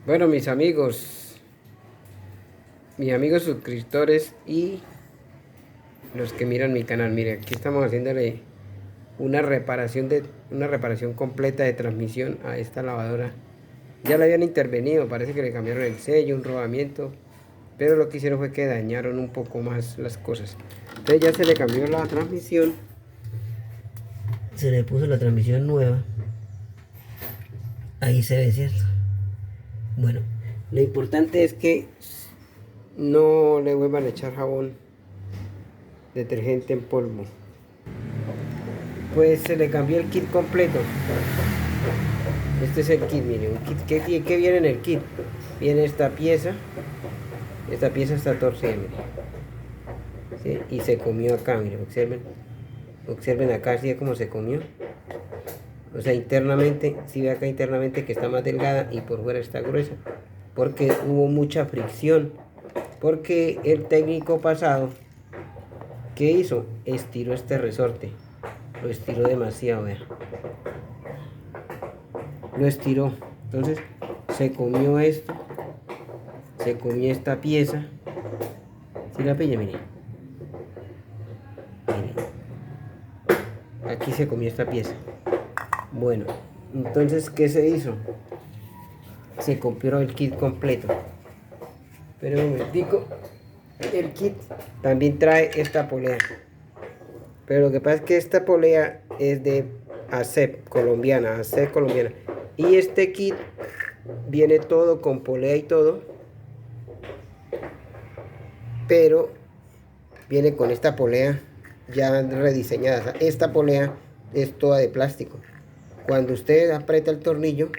Bueno, mis amigos suscriptores y los que miran mi canal, miren, aquí estamos haciéndole una reparación completa de transmisión a esta lavadora. Ya la habían intervenido, parece que le cambiaron el sello, un rodamiento, pero lo que hicieron fue que dañaron un poco más las cosas. Entonces ya se le cambió la transmisión, se le puso la transmisión nueva. Ahí se ve, ¿cierto? Bueno, lo importante es que no le vuelvan a echar jabón detergente en polvo. Pues se le cambió el kit completo. Este es el kit, miren, un kit. ¿Qué viene en el kit? Viene esta pieza. Esta pieza está torcida, miren. ¿Sí? Y se comió acá, miren, observen. Observen acá, así es como se comió. O sea, internamente, si ve acá internamente que está más delgada y por fuera está gruesa. Porque hubo mucha fricción. Porque el técnico pasado, ¿qué hizo? Estiró este resorte. Lo estiró demasiado, vean. Lo estiró. Entonces, se comió esto. Se comió esta pieza. ¿Sí la pilla? Miren. Miren. Aquí se comió esta pieza. Bueno, entonces, ¿qué se hizo? Se compró el kit completo. Pero un momentico, el kit también trae esta polea. Pero lo que pasa es que esta polea es de ASEP colombiana, Y este kit viene todo con polea y todo. Pero viene con esta polea ya rediseñada. Esta polea es toda de plástico. Cuando usted aprieta el tornillo,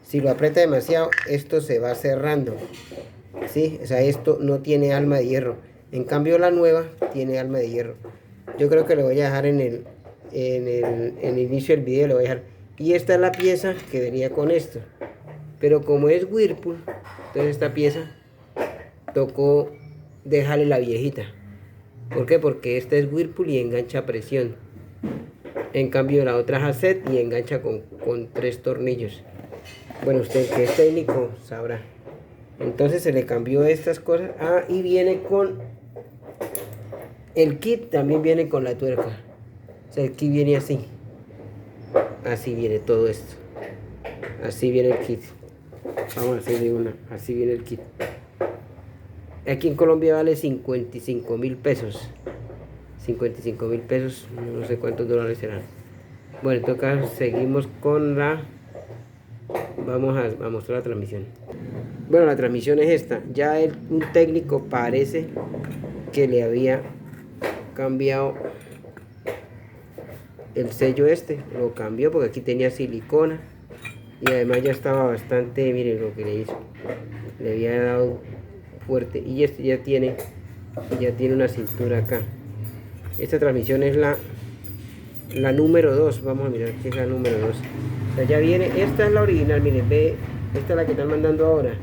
si lo aprieta demasiado, esto se va cerrando. ¿Sí? O sea, esto no tiene alma de hierro. En cambio la nueva tiene alma de hierro. Yo creo que lo voy a dejar en el inicio del video, lo voy a dejar. Y esta es la pieza que venía con esto. Pero como es Whirlpool, entonces esta pieza tocó dejarle la viejita. ¿Por qué? Porque esta es Whirlpool y engancha a presión. En cambio la otra es ASEP y engancha con 3 tornillos. Bueno, usted que es técnico sabrá. Entonces se le cambió estas cosas. Ah, y viene con el kit, también viene con la tuerca. O sea, el kit viene así. Así viene todo esto. Así viene el kit. Vamos a hacerle una. Así viene el kit. Aquí en Colombia vale 55.000 pesos. 55.000 pesos, no sé cuántos dólares serán. Bueno, en todo caso, seguimos con la... Vamos a mostrar la transmisión. Bueno, la transmisión es esta. Ya un técnico parece que le había cambiado el sello este. Lo cambió porque aquí tenía silicona. Y además ya estaba bastante, miren lo que le hizo. Le había dado fuerte. Y este ya tiene una cintura acá. Esta transmisión es la número 2. Vamos a mirar qué es la número 2. O sea, ya viene, esta es la original, miren, ve, esta es la que están mandando ahora.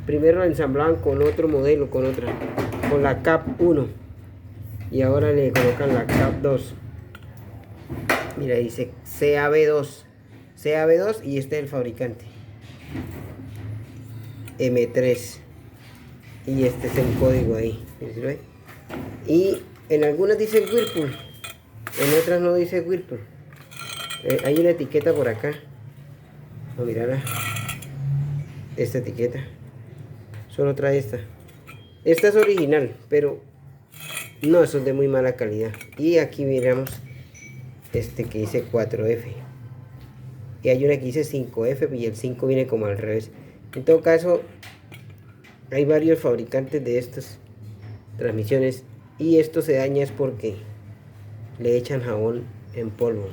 Primero la ensamblaban con otro modelo, con la CAP 1. Y ahora le colocan la CAP 2. Mira, dice CAB2. CAB2 y este es el fabricante. M3. Y este es el código ahí. ¿Sí? Y en algunas dice Whirlpool. En otras no dice Whirlpool. Hay una etiqueta por acá. Vamos a mirarla. Esta etiqueta. Solo trae esta. Esta es original, pero no, son de muy mala calidad. Y aquí miramos este que dice 4F. Y hay una que dice 5F y el 5 viene como al revés. En todo caso, hay varios fabricantes de estas transmisiones. Y esto se daña es porque le echan jabón en polvo.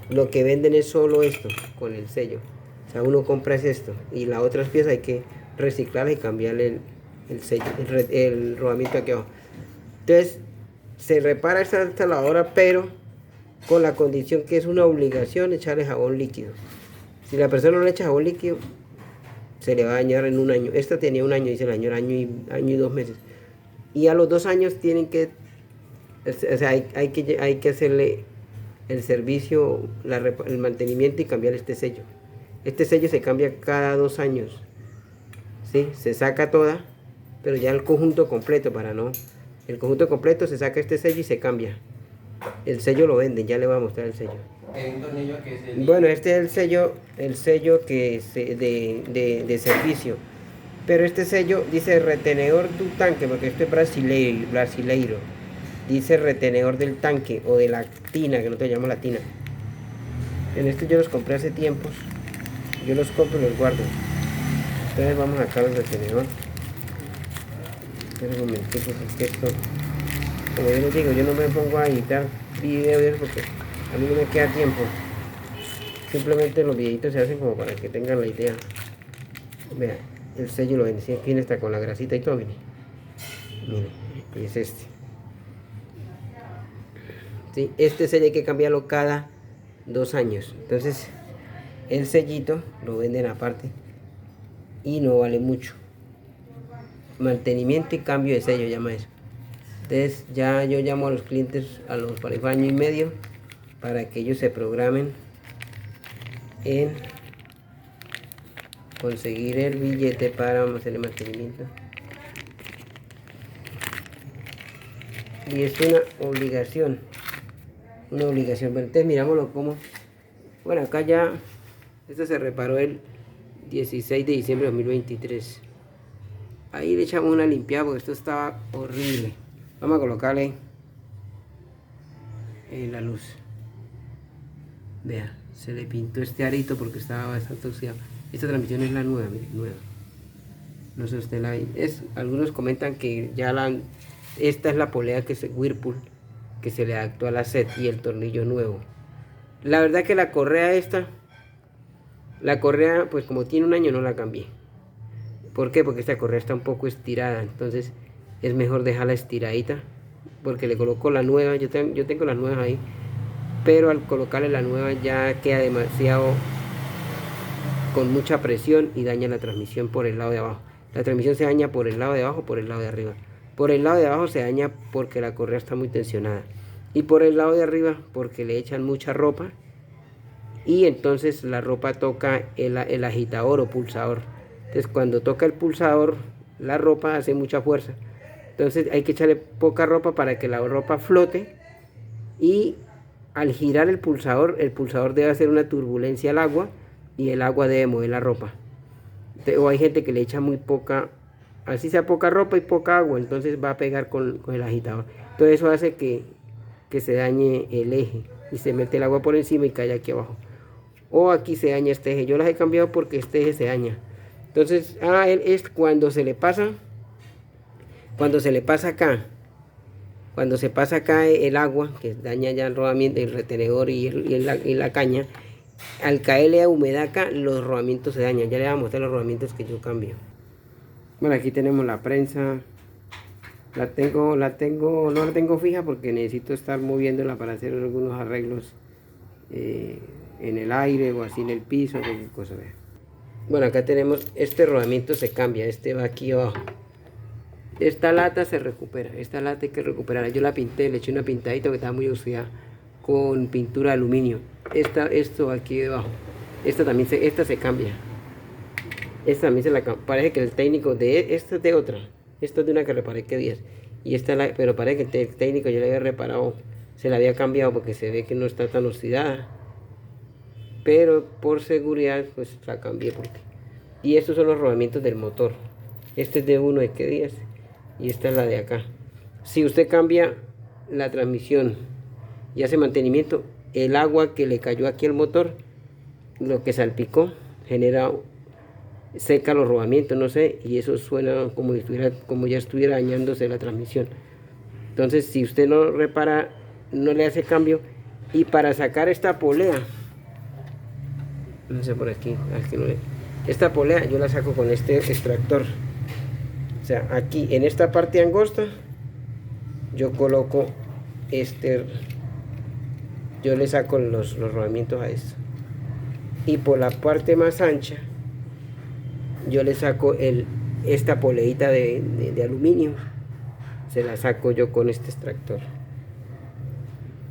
Lo que venden es solo esto, con el sello. O sea, uno compra es esto. Y las otras piezas hay que reciclarla y cambiarle el sello, el rodamiento aquí abajo. Entonces, se repara esta lavadora, pero con la condición que es una obligación echarle jabón líquido. Si la persona no le echa jabón líquido, se le va a dañar en un año. Esta tenía un año, dice el año y 2 meses. Y a los 2 años tienen que, o sea, hay que hacerle el servicio, el mantenimiento y cambiar este sello. Este sello se cambia cada 2 años. ¿Sí? Se saca toda, pero ya el conjunto completo, para no. El conjunto completo se saca este sello y se cambia. El sello lo venden, ya le voy a mostrar el sello. ¿Un tornillo que es el... Bueno, este es el sello que es de servicio. Pero este sello dice retenedor du tanque, porque esto es brasileiro. Dice retenedor del tanque o de la tina, que nosotros llamamos la tina. En este yo los compré hace tiempos. Yo los compro y los guardo. Entonces vamos a sacar el retenedor. Espera un momentito, porque esto, como yo les digo, yo no me pongo a editar videos porque a mí no me queda tiempo. Simplemente los videitos se hacen como para que tengan la idea. Vean, el sello lo ven, aquí está con la grasita y todo, miren. Miren, y es este. ¿Sí? Este sello hay que cambiarlo cada 2 años. Entonces, el sellito lo venden aparte y no vale mucho. Mantenimiento y cambio de sello llama eso. Entonces ya yo llamo a los clientes para el año y medio para que ellos se programen en conseguir el billete para hacer el mantenimiento. Y es una obligación. Bueno, entonces mirámoslo como. Bueno, acá ya esto se reparó el 16 de diciembre de 2023. Ahí le echamos una limpiada porque esto estaba horrible. Vamos a colocarle la luz. Vea, se le pintó este arito porque estaba bastante oxidado. Esta transmisión es la nueva, miren, nueva. No sé si usted la ve. Algunos comentan que ya esta es la polea que es Whirlpool, que se le adaptó a la set y el tornillo nuevo. La verdad que la correa pues como tiene 1 año no la cambié. ¿Por qué? Porque esta correa está un poco estirada, entonces es mejor dejarla estiradita, porque le coloco la nueva. Yo tengo las nuevas ahí, pero al colocarle la nueva ya queda demasiado con mucha presión y daña la transmisión por el lado de abajo. La transmisión se daña por el lado de abajo, por el lado de arriba. Por el lado de abajo se daña porque la correa está muy tensionada, y por el lado de arriba porque le echan mucha ropa y entonces la ropa toca el agitador o pulsador. Entonces cuando toca el pulsador, la ropa hace mucha fuerza. Entonces hay que echarle poca ropa para que la ropa flote, y al girar el pulsador debe hacer una turbulencia al agua y el agua debe mover la ropa. O hay gente que le echa muy poca, así sea poca ropa y poca agua, entonces va a pegar con el agitador. Entonces eso hace que se dañe el eje y se mete el agua por encima y cae aquí abajo. O aquí se daña este eje. Yo las he cambiado porque este eje se daña. Entonces, él es cuando se le pasa acá, cuando se pasa acá el agua, que daña ya el rodamiento, el retenedor y la caña, al caerle a humedad acá, los rodamientos se dañan. Ya le voy a mostrar los rodamientos que yo cambio. Bueno, aquí tenemos la prensa. No la tengo fija porque necesito estar moviéndola para hacer algunos arreglos en el aire o así en el piso, cualquier cosa. Bueno, acá tenemos este rodamiento, se cambia, este va aquí abajo. Esta lata se recupera, esta lata hay que recuperarla. Yo la pinté, le eché una pintadita que estaba muy oxidada con pintura de aluminio. Esto aquí debajo, esta se cambia. Esta también parece que el técnico esta es de otra. Esta es de una que reparé que 10. Y pero parece que el técnico yo le había reparado, se la había cambiado porque se ve que no está tan oxidada. Pero por seguridad pues la cambié y estos son los rodamientos del motor. Este es de uno de que 10 y esta es la de acá. Si usted cambia la transmisión y hace mantenimiento, el agua que le cayó aquí al motor, lo que salpicó, seca los rodamientos, no sé, y eso suena como ya estuviera dañándose la transmisión. Entonces si usted no repara, no le hace cambio. Y para sacar esta polea, no sé por aquí, esta polea yo la saco con este extractor. O sea, aquí en esta parte angosta yo coloco yo le saco los rodamientos a esto, y por la parte más ancha yo le saco esta poleita de aluminio, se la saco yo con este extractor.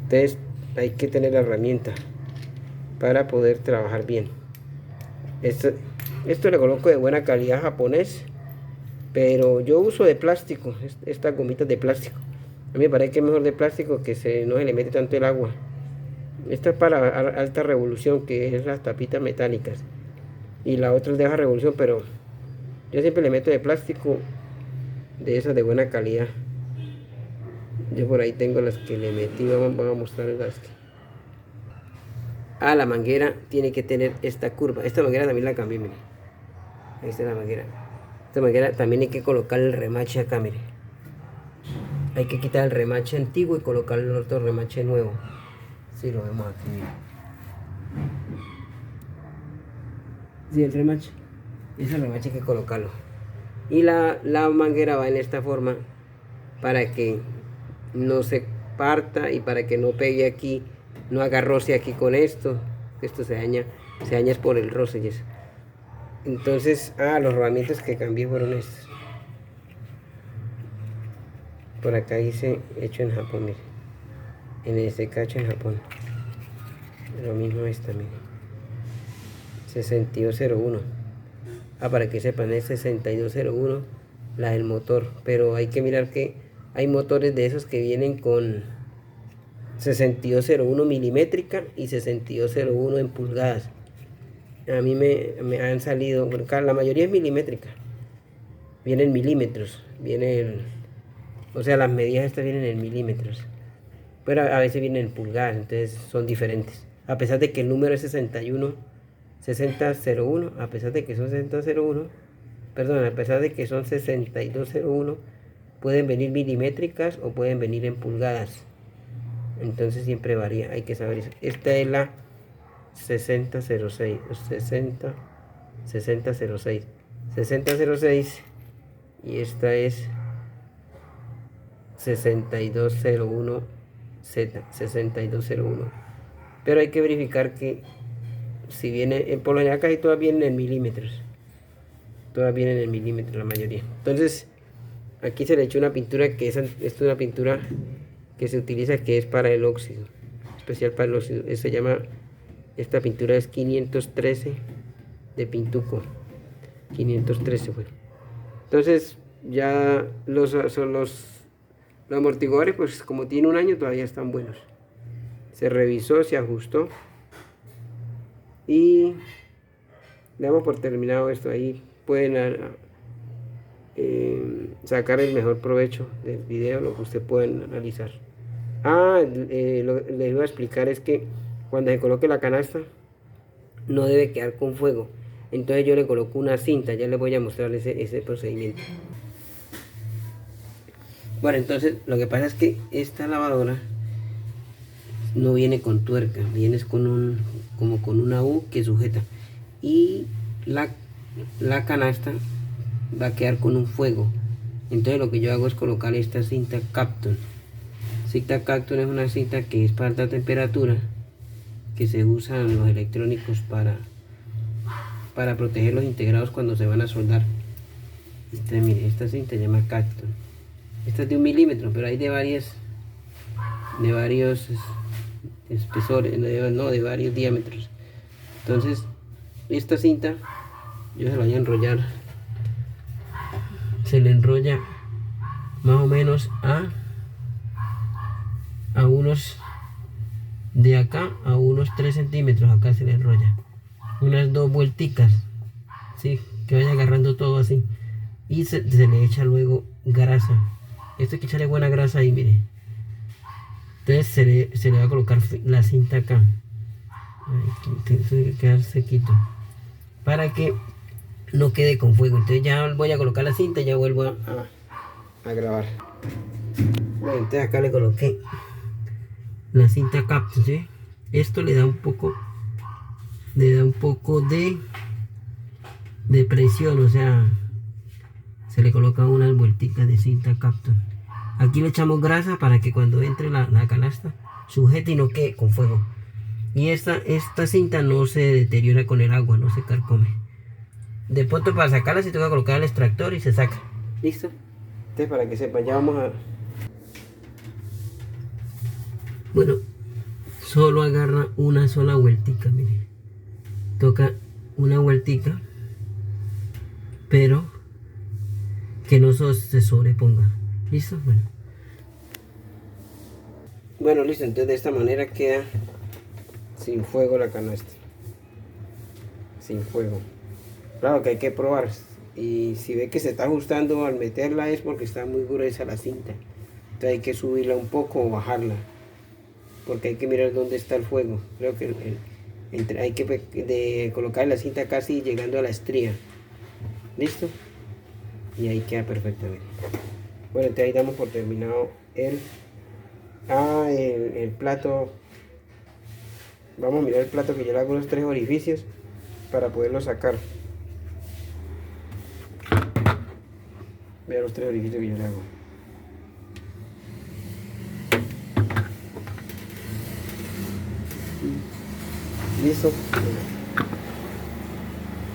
Entonces hay que tener la herramienta para poder trabajar bien. Esto le coloco de buena calidad japonés, pero yo uso de plástico, estas gomitas de plástico. A mí me parece que es mejor de plástico, que no se le mete tanto el agua. Esta es para alta revolución, que es las tapitas metálicas, y la otra es de baja revolución, pero yo siempre le meto de plástico, de esas de buena calidad. Yo por ahí tengo las que le metí, vamos a mostrar las que... la manguera tiene que tener esta curva. Esta manguera también la cambié, mire. Ahí está la manguera. Esta manguera también hay que colocar el remache acá, mire. Hay que quitar el remache antiguo y colocar el otro remache nuevo. Si lo vemos aquí, mire. Sí, el remache. Ese remache hay que colocarlo. Y la manguera va en esta forma para que no se parta y para que no pegue aquí, no haga roce aquí con esto. Esto se daña es por el roce y eso. Entonces, los rodamientos que cambié fueron estos. Por acá dice hecho en Japón, mire. En este cacho en Japón. Lo mismo esta, mire. 6201. Para que sepan, es 6201 la del motor. Pero hay que mirar que hay motores de esos que vienen con 6201 milimétrica y 6201 en pulgadas. A mí me han salido, la mayoría es milimétrica, viene en milímetros, o sea, las medidas estas vienen en milímetros, pero a veces vienen en pulgadas, entonces son diferentes. A pesar de que el número es 6001, a pesar de que son 6001, perdón, a pesar de que son 6201, pueden venir milimétricas o pueden venir en pulgadas. Entonces siempre varía, hay que saber eso. Esta es la 6006 y esta es 6201 Z, 6201. Pero hay que verificar que si viene, por lo general casi todas vienen en milímetros. Todas vienen en milímetros la mayoría. Entonces aquí se le echó una pintura que esta es una pintura que se utiliza, que es para el óxido, especial para el óxido. Se llama, esta pintura es 513 de Pintuco, 513 fue. Entonces ya los amortiguadores, pues como tiene un año, todavía están buenos. Se revisó, se ajustó y damos por terminado esto. Ahí pueden sacar el mejor provecho del video, lo que usted pueden analizar. Lo que les iba a explicar es que cuando se coloque la canasta no debe quedar con fuego. Entonces yo le coloco una cinta, ya les voy a mostrar ese procedimiento. Bueno, entonces lo que pasa es que esta lavadora no viene con tuerca, viene como con una U que sujeta, y la canasta va a quedar con un fuego. Entonces lo que yo hago es colocar esta cinta Kapton. Cinta Kapton es una cinta que es para alta temperatura, que se usan los electrónicos para proteger los integrados cuando se van a soldar. Mire, esta cinta se llama Kapton. Esta es de 1 milímetro, pero hay de varios espesores, de varios diámetros. Entonces esta cinta yo se la voy a enrollar, se le enrolla más o menos a unos, de acá a unos 3 centímetros. Acá se le enrolla unas 2 vuelticas, ¿sí? Que vaya agarrando todo así, y se le echa luego grasa. Esto hay que echarle buena grasa ahí, mire. Entonces se le va a colocar la cinta acá. Tiene que quedar sequito para que no quede con fuego. Entonces ya voy a colocar la cinta y ya vuelvo a grabar. Bueno, entonces acá le coloqué la cinta Kapton, ¿sí? Esto le da un poco de presión, o sea, se le coloca unas vuelticas de cinta Kapton. Aquí le echamos grasa para que cuando entre la canasta sujete y no quede con fuego. Y esta cinta no se deteriora con el agua, no se carcome. De pronto, para sacarla se toca colocar el extractor y se saca. ¿Listo? Entonces, para que sepan, ya vamos a... Bueno, solo agarra una sola vueltica, miren. Toca una vueltica, pero que no se sobreponga. ¿Listo? Bueno, listo, entonces de esta manera queda sin fuego la canasta. Sin fuego. Claro que hay que probar. Y si ve que se está ajustando al meterla es porque está muy gruesa la cinta. Entonces hay que subirla un poco o bajarla. Porque hay que mirar dónde está el fuego. Creo que hay que colocar la cinta casi llegando a la estría. ¿Listo? Y ahí queda perfectamente. Bueno, entonces ahí damos por terminado el plato. Vamos a mirar el plato que yo le hago los 3 orificios para poderlo sacar. Vea los 3 orificios que yo le hago. Listo.